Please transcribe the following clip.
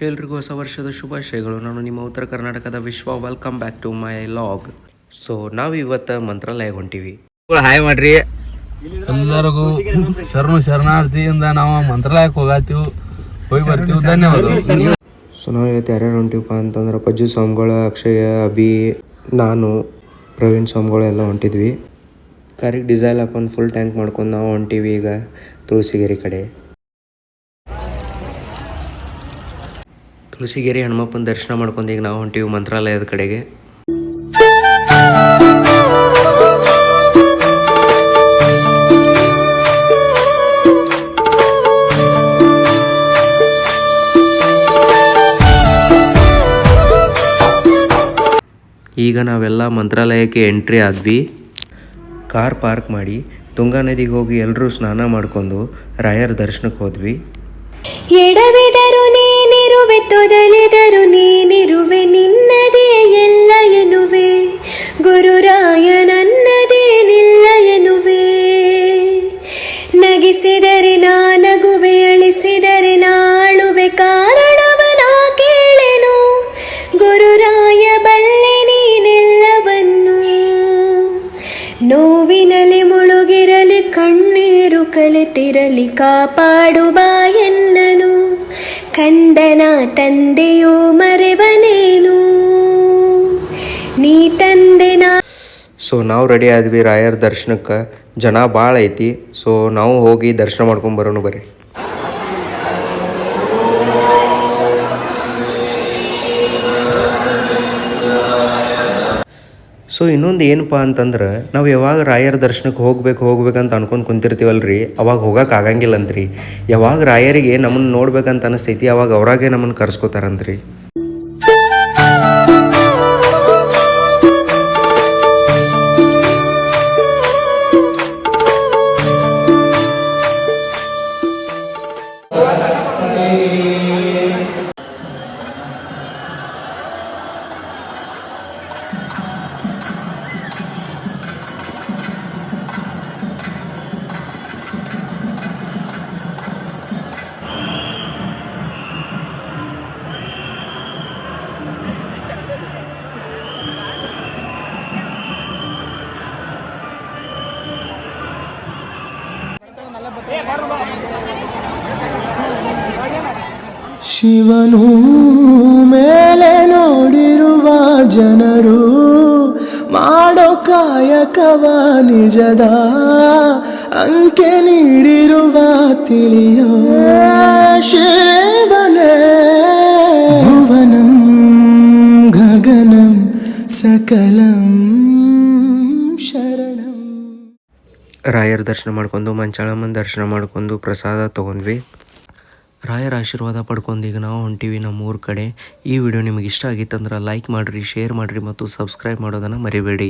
ಎಲ್ರಿಗೂ ಹೊಸ ವರ್ಷದ ಶುಭಾಶಯಗಳು. ನಾನು ನಿಮ್ಮ ಉತ್ತರ ಕರ್ನಾಟಕದ ವಿಶ್ವ. Welcome back to my vlog. So ನಾವು ಇವತ್ತು ಮಂತ್ರಾಲಯ ಹೊಂಟಿವಿ. ಹಾಯ್ ಮಾಡ್ರಿ ಎಲ್ಲರಿಗೂ ಶರಣಾರ್ಥಿಯಿಂದ ನಾವು ಮಂತ್ರಾಲಯಕ್ಕೆ ಹೋಗಿ ಬರ್ತೀವಿ. ಧನ್ಯವಾದ. ಸೊ ನಾವು ಇವತ್ತು ಯಾರ್ಯಾರು ಹೊಂಟಿವಪ್ಪ ಅಂತಂದ್ರೆ ಪಜ್ಜು ಸ್ವಾಮಿಗಳು, ಅಕ್ಷಯ, ಅಭಿ, ನಾನು, ಪ್ರವೀಣ್ ಸ್ವಾಮಿಗಳು ಎಲ್ಲ ಹೊಂಟಿದ್ವಿ. ಕಾರಿಗೆ ಡೀಸೆಲ್ ಹಾಕೊಂಡು ಫುಲ್ ಟ್ಯಾಂಕ್ ಮಾಡ್ಕೊಂಡು ನಾವು ಹೊಂಟಿವಿ ಈಗ ತುಳಸಿಗೇರಿ ಕಡೆ. ತುಳಸಿಗೇರಿ ಹನುಮಪ್ಪನ ದರ್ಶನ ಮಾಡ್ಕೊಂಡು ಈಗ ನಾವು ಹೊಂಟಿವಿ ಮಂತ್ರಾಲಯದ ಕಡೆಗೆ. ಈಗ ನಾವೆಲ್ಲ ಮಂತ್ರಾಲಯಕ್ಕೆ ಎಂಟ್ರಿ ಆದ್ವಿ. ಕಾರ್ ಪಾರ್ಕ್ ಮಾಡಿ ತುಂಗಾ ನದಿಗೆ ಹೋಗಿ ಎಲ್ಲರೂ ಸ್ನಾನ ಮಾಡ್ಕೊಂಡು ರಾಯರ ದರ್ಶನಕ್ಕೆ ಹೋದ್ವಿ. ಎಡವಿದರು ನೀನಿರುವೆ, ತೊದಲಿದರು ನೀನಿರುವೆ, ನಿನ್ನದೇ ಎಲ್ಲ ಎನ್ನುವೆ, ಗುರುರಾಯ ನನ್ನದೇ ನಿಲ್ಲ ಎನ್ನುವೆ. ನಗಿಸಿದರೆ ನಾನಗುವೆ, ಅಳಿಸಿದರೆ ನಾಳುವೆ, ಕಾರಣವನ ಕೇಳೆನು, ಗುರುರಾಯ ಬಲ್ಲೆ ನೀನೆಲ್ಲವನ್ನು. ನೋವಿನಲ್ಲಿ ಮುಳುಗಿರಲಿ, ಕಣ್ಣೀರು ಕಲೆತಿರಲಿ, ಕಾಪಾಡು ಬಾಯನ್ನನು, ಕಂದನ ತಂದೆಯೋ ಮರೆವನೇನು, ನೀ ತಂದೆನಾ. ಸೊ ನಾವು ರೆಡಿ ಆದ್ವಿ ರಾಯರ ದರ್ಶನಕ್ಕೆ. ಜನ ಭಾಳ ಐತಿ. ಸೊ ನಾವು ಹೋಗಿ ದರ್ಶನ ಮಾಡ್ಕೊಂಡು ಬರೋಣ ಬರ್ರಿ. ಸೊ ಇನ್ನೊಂದು ಏನಪ್ಪ ಅಂತಂದ್ರೆ ನಾವು ಯಾವಾಗ ರಾಯರ ದರ್ಶನಕ್ಕೆ ಹೋಗ್ಬೇಕಂತ ಅನ್ಕೊಂಡು ಕುಂತಿರ್ತೀವಲ್ರಿ, ಅವಾಗ ಹೋಗಕ್ಕೆ ಆಗಂಗಿಲ್ಲಂತ್ರಿ. ಯಾವಾಗ ರಾಯರಿಗೆ ನಮ್ಮನ್ನು ನೋಡ್ಬೇಕಂತ ಅನಿಸ್ತೈತಿ ಅವಾಗ ಅವರಾಗೆ ನಮ್ಮನ್ನು ಕರ್ಸ್ಕೊತಾರಂತ್ರಿ. ಶಿವನು ಮೇಲೆ ನೋಡಿರುವ ಜನರು ಮಾಡೋ ಕಾಯಕವ ನಿಜದ ಅಂಕೆ ನೀಡಿರುವ ತಿಳಿಯೋ ಶಿವನೇ. ಭುವನಂ ಗಗನಂ ಸಕಲಂ ಶರಣಂ. ರಾಯರ ದರ್ಶನ ಮಾಡ್ಕೊಂಡು ಮಂಚಾಳಮ್ಮನ ದರ್ಶನ ಮಾಡ್ಕೊಂಡು ಪ್ರಸಾದ ತೊಗೊಂಡ್ವಿ. ರಾಯರ ಆಶೀರ್ವಾದ ಪಡ್ಕೊಂಡು ಈಗ ನಾವು ಹೊಂಟಿವಿ ನಮ್ಮೂರ ಕಡೆ. ಈ ವಿಡಿಯೋ ನಿಮಗೆ ಇಷ್ಟ ಆಗಿತ್ತಂದ್ರೆ ಲೈಕ್ ಮಾಡಿರಿ, ಶೇರ್ ಮಾಡಿರಿ ಮತ್ತು ಸಬ್ಸ್ಕ್ರೈಬ್ ಮಾಡೋದನ್ನು ಮರಿಬೇಡಿ.